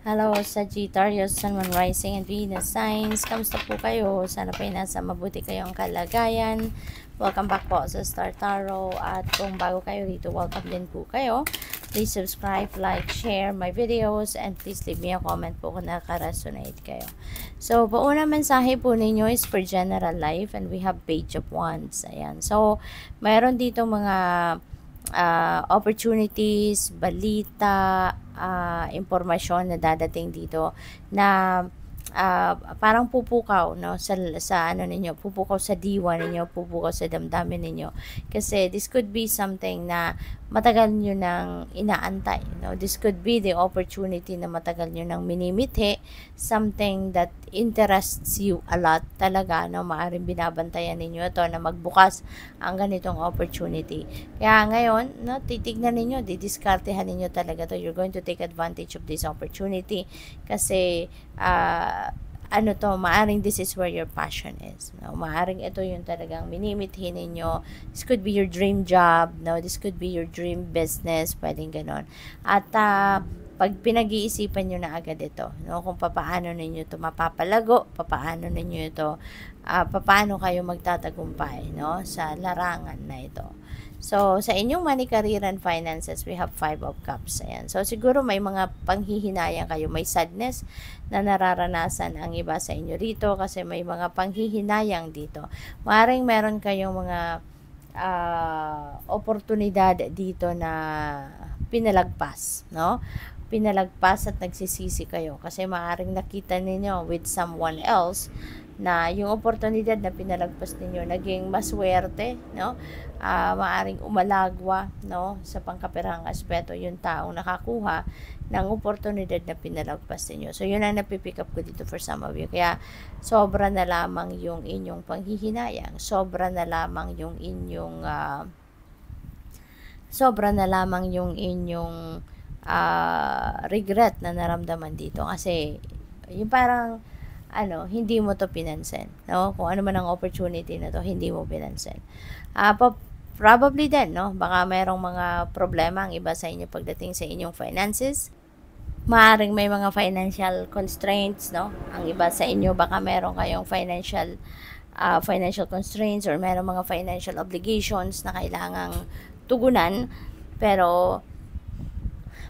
Hello, Sagittarius, Sun, Moon, Rising, and Venus signs. Kamusta po kayo? Sana po ay nasa mabuti kayong kalagayan. Welcome back po sa Star Tarot. At kung bago kayo dito, welcome din po kayo. Please subscribe, like, share my videos, and please leave me a comment po kung nakaka-resonate kayo. So, paunang mensahe po ninyo is for general life, and we have Page of Wands. Ayan. So, mayroon dito mga opportunities, balita, impormasyon na dadating dito na parang pupukaw, no, sa ano ninyo, pupukaw sa diwa ninyo, pupukaw sa damdamin ninyo, kasi this could be something na matagal nyo nang inaantay, no? This could be the opportunity na matagal nyo nang minimithi, something that interests you a lot talaga, no? Maaring binabantayan ninyo ito na magbukas ang ganitong opportunity. Kaya ngayon, no, titignan ninyo, didiskartehan ninyo talaga to. You're going to take advantage of this opportunity kasi ano to, maaring this is where your passion is, no? Maaring ito yung talagang minimithi ninyo. This could be your dream job, no? This could be your dream business, pwedeng ganon. At pag pinag-iisipan nyo na agad ito, no, kung papaano ninyo ito mapapalago, papaano ninyo ito, papaano kayo magtatagumpay, no, sa larangan na ito. So, sa inyong money, career, and finances, we have 5 of Cups. Ayan. So, siguro may mga panghihinayang kayo. May sadness na nararanasan ang iba sa inyo rito kasi may mga panghihinayang dito. Maaaring meron kayong mga oportunidad dito na pinalagpas, no? Pinalagpas at nagsisisi kayo kasi maaaring nakita ninyo with someone else na yung oportunidad na pinalagpas ninyo naging maswerte, no? Maaring umalagwa, no, sa pangkapirang aspeto yung taong nakakuha ng oportunidad na pinalagpas ninyo. So, yun ang napipick up ko dito for some of you. Kaya, sobra na lamang yung inyong panghihinayang. Sobra na lamang yung inyong regret na naramdaman dito. Kasi, yung parang hindi mo to pinansin, no? Kung ano man ang opportunity na to, hindi mo pinansin. Probably din, no? Baka mayroong mga problema ang iba sa inyo pagdating sa inyong finances. Maaring may mga financial constraints, no? Ang iba sa inyo, baka meron kayong financial constraints or meron mga financial obligations na kailangang tugunan, pero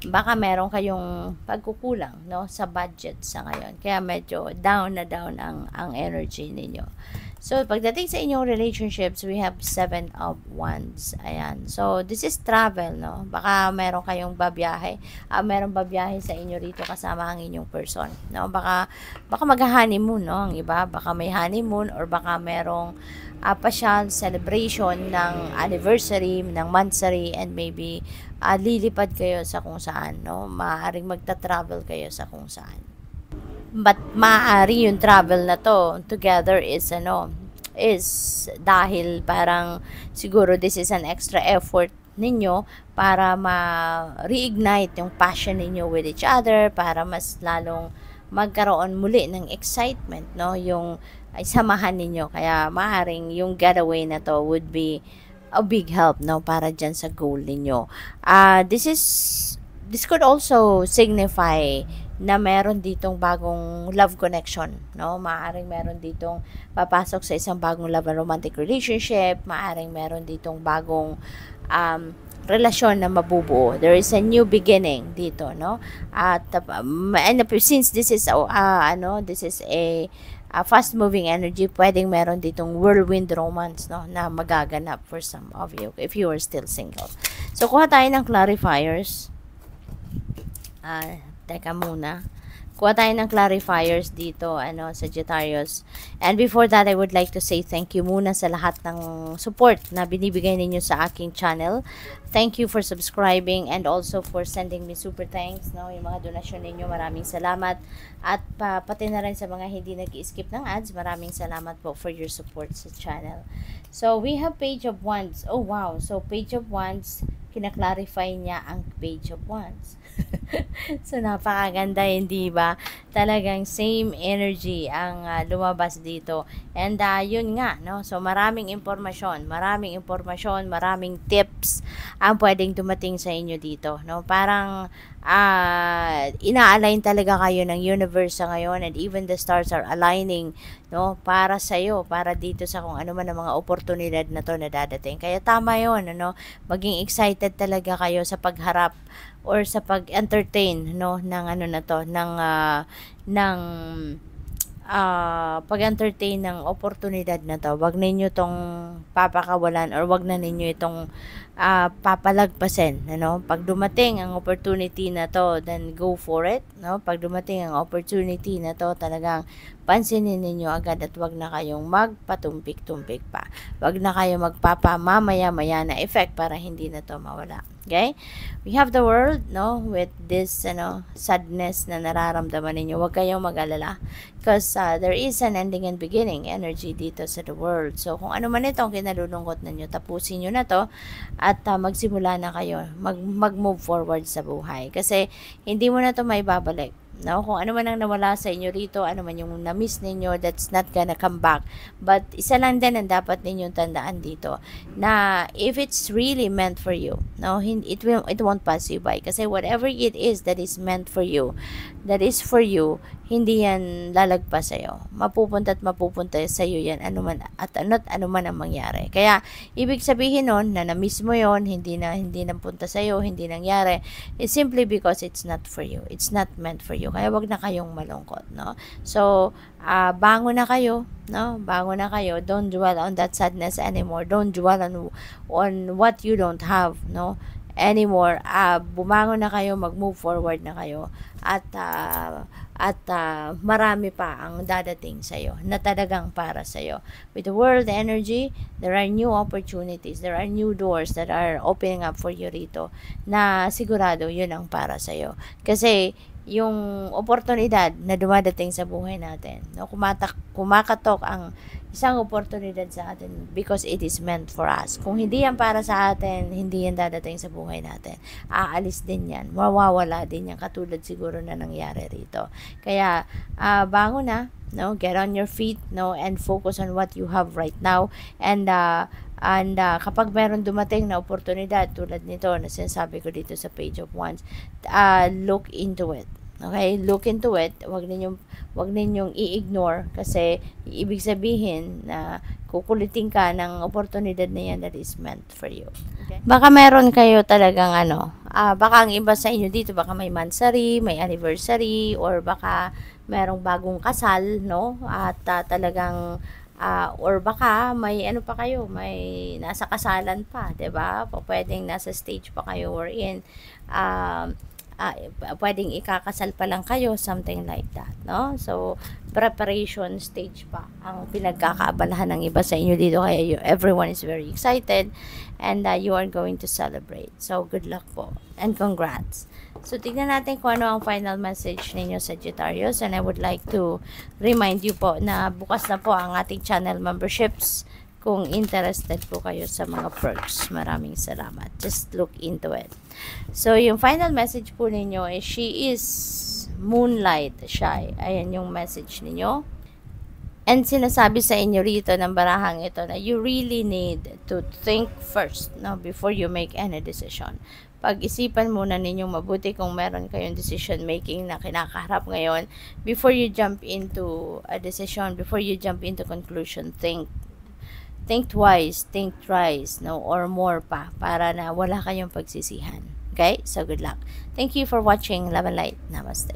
baka meron kayong pagkukulang, no, sa budget sa ngayon. Kaya medyo down na down ang energy ninyo. So, pagdating sa inyong relationships, we have 7 of Wands. Ayan. So, this is travel, no? Baka meron kayong babiyahe. Meron babiyahe sa inyo rito kasama ang inyong person, no? Baka mag-honeymoon, no? Ang iba, baka may honeymoon or baka merong pasyal, celebration ng anniversary, ng monthsary, and maybe lilipad kayo sa kung saan, no? Maaaring magta-travel kayo sa kung saan. But maaari yung travel na to together is dahil parang siguro this is an extra effort ninyo para ma-reignite yung passion ninyo with each other, para mas lalong magkaroon muli ng excitement, no, yung samahan ninyo. Kaya maaring yung getaway na to would be a big help, no, para dyan sa goal ninyo. This could also signify na meron ditong bagong love connection, no? Maaring meron ditong papasok sa isang bagong love and romantic relationship, maaring meron ditong bagong relasyon na mabubuo. There is a new beginning dito, no? At and since this is a fast moving energy, pwedeng meron ditong whirlwind romance, no, na magaganap for some of you if you are still single. So, kuha tayo ng clarifiers. Teka muna. Kuha tayo ng clarifiers dito, Sagittarius. And before that, I would like to say thank you muna sa lahat ng support na binibigay ninyo sa aking channel. Thank you for subscribing and also for sending me super thanks, no? Yung mga donasyon ninyo, maraming salamat. At pati na rin sa mga hindi nag-skip ng ads, maraming salamat po for your support sa channel. So, we have Page of Wands. Oh, wow. So, Page of Wands, kinaklarify niya ang Page of Wands. So, napakaganda, hindi ba? Talagang same energy ang lumabas dito. And yun nga, no? So, maraming impormasyon, maraming tips ang pwedeng dumating sa inyo dito, no? Parang ina-align talaga kayo ng universe sa ngayon, and even the stars are aligning, no, para sa iyo, para dito sa kung ano man ang mga oportunidad na to na dadating. Kaya tama 'yon, ano, maging excited talaga kayo sa pagharap or sa pag-entertain, no, ng ano na to, ng pag-entertain ng oportunidad na to. Wag ninyo tong papakawalan, or wag na ninyo itong papalagpasin, ano. Pag dumating ang opportunity na to, then go for it, no. Pag dumating ang opportunity na to, talagang pansinin ninyo agad, at wag na kayong magpatumpik-tumpik pa. Wag na kayo magpapamamaya-maya na effect para hindi na to mawala. Okay? We have the world, no, with this, ano, sadness na nararamdaman ninyo. Huwag kayong mag-alala, because there is an ending and beginning energy dito sa the world. So, kung ano man itong kinalulungkot ninyo, tapusin nyo na to, at magsimula na kayo, mag-move forward sa buhay. Kasi, hindi mo na to may babalik. No, kung ano man ang nawala sa inyo rito, ano man yung na-miss ninyo, that's not gonna come back. But isa lang din ang dapat ninyong tandaan dito, na if it's really meant for you, no, it won't pass you by. Kasi whatever it is that is meant for you, that is for you, hindi yan lalagpas sa'yo. Mapupunta at mapupunta sa'yo yan, ano man ang mangyari. Kaya, ibig sabihin nun, na na-miss mo yon, hindi na punta sa'yo, hindi nangyari, it's simply because it's not for you. It's not meant for you. Kaya wag na kayong malungkot, no? So, bangon na kayo, no? Bangon na kayo. Don't dwell on that sadness anymore. Don't dwell on what you don't have, no, anymore. Bumangon na kayo, mag-move forward na kayo, at marami pa ang dadating sa'yo na talagang para sa'yo. With the world energy, there are new opportunities, there are new doors that are opening up for you rito, na sigurado yun ang para sa'yo. Kasi yung oportunidad na dumadating sa buhay natin, no, kumakatok ang isang oportunidad sa atin because it is meant for us. Kung hindi yan para sa atin, hindi yan dadating sa buhay natin. Aalis din yan, mawawala din yan, katulad siguro na nangyari rito. Kaya bangon na, no, get on your feet, no, and focus on what you have right now. And kapag meron dumating na oportunidad tulad nito na sinasabi ko dito sa Page of Wands, look into it. Okay, look into it. Wag ninyong i-ignore, kasi ibig sabihin na kukulitin ka ng oportunidad na yan that is meant for you. Okay? Baka meron kayo talagang baka ang iba sa inyo dito, baka may mansary, may anniversary, or baka merong bagong kasal, no? At talagang or baka may ano pa kayo, may nasa kasalan pa, 'di ba? Pwedeng nasa stage pa kayo wherein pwedeng ikakasal pa lang kayo, something like that, no? So, preparation stage pa ang pinagkakaabalahan ng iba sa inyo dito, kaya everyone is very excited, and you are going to celebrate. So, good luck po, and congrats. So, tignan natin kung ano ang final message ninyo, Sagittarius, and I would like to remind you po na bukas na po ang ating channel memberships kung interested po kayo sa mga perks. Maraming salamat. Just look into it. So, yung final message po ninyo is, she is moonlight shy. Ayan yung message ninyo. And sinasabi sa inyo rito ng barahang ito na you really need to think first, no, before you make any decision. Pag-isipan muna ninyong mabuti kung meron kayong decision making na kinakaharap ngayon before you jump into a decision, before you jump into conclusion. Think twice, think thrice, no, or more pa, para na wala kayong pagsisihan. Okay? So, good luck. Thank you for watching. Love and light. Namaste.